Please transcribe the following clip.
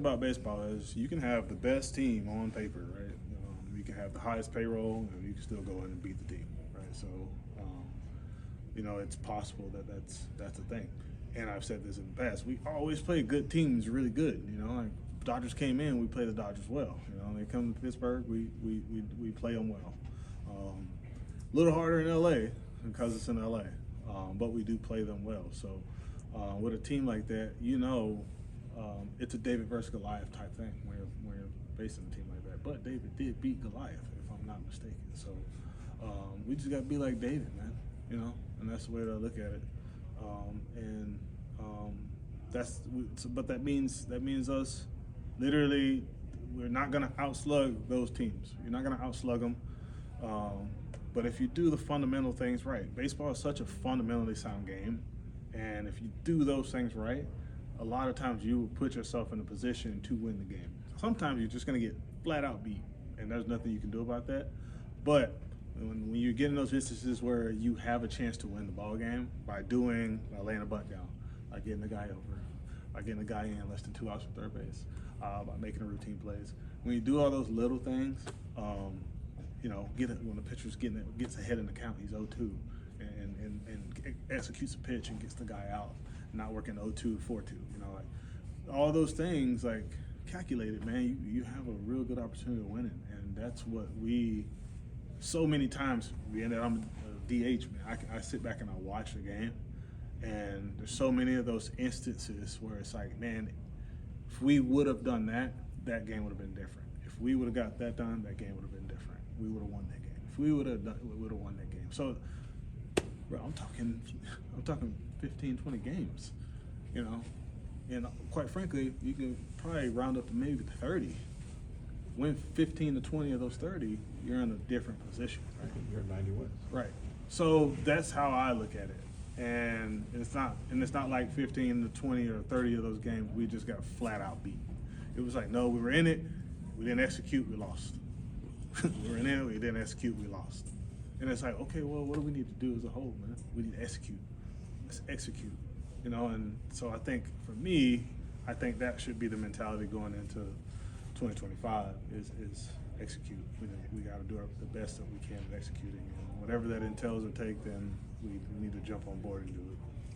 About baseball is you can have the best team on paper, right? You can have the highest payroll, and you can still go in and beat the team, right? So, it's possible that that's a thing. And I've said this in the past. We always play good teams, really good. Like Dodgers came in, we play the Dodgers well. They come to Pittsburgh, we play them well. A little harder in LA because it's in LA, but we do play them well. So, with a team like that, it's a David versus Goliath type thing when you're facing a team like that. But David did beat Goliath, if I'm not mistaken. So we just got to be like David, man. And that's the way that I look at it. But that means us literally. We're not gonna outslug those teams. You're not gonna outslug them. But if you do the fundamental things right, baseball is such a fundamentally sound game, and if you do those things right, a lot of times you will put yourself in a position to win the game. Sometimes you're just going to get flat out beat, and there's nothing you can do about that. But when you get in those instances where you have a chance to win the ball game by laying a butt down, by getting the guy over, by getting the guy in less than 2 outs from third base, by making the routine plays. When you do all those little things, when the pitcher gets ahead in the count, he's 0-2, and executes a pitch and gets the guy out, not working 0-2, 4-2. All those things, calculated, man. You have a real good opportunity of winning, and that's what so many times we ended up. I'm a DH, man. I sit back and I watch the game, and there's so many of those instances where it's like, man, if we would have done that, that game would have been different. If we would have got that done, that game would have been different. We would have won that game. If we would have done, we would have won that game. So, bro, I'm talking 15, 20 games, and quite frankly, you can probably round up to maybe 30. Win 15 to 20 of those 30, you're in a different position, right? You're 90 wins. Right. So that's how I look at it. And it's not like 15 to 20 or 30 of those games we just got flat out beat. It was like, no, we were in it, we didn't execute, we lost. We were in it, we didn't execute, we lost. And it's like, okay, well, what do we need to do as a whole, man? We need to execute. Let's execute. And so I think for me, that should be the mentality going into 2025 is execute. We got to do the best that we can at executing. And whatever that entails or take, then we need to jump on board and do it.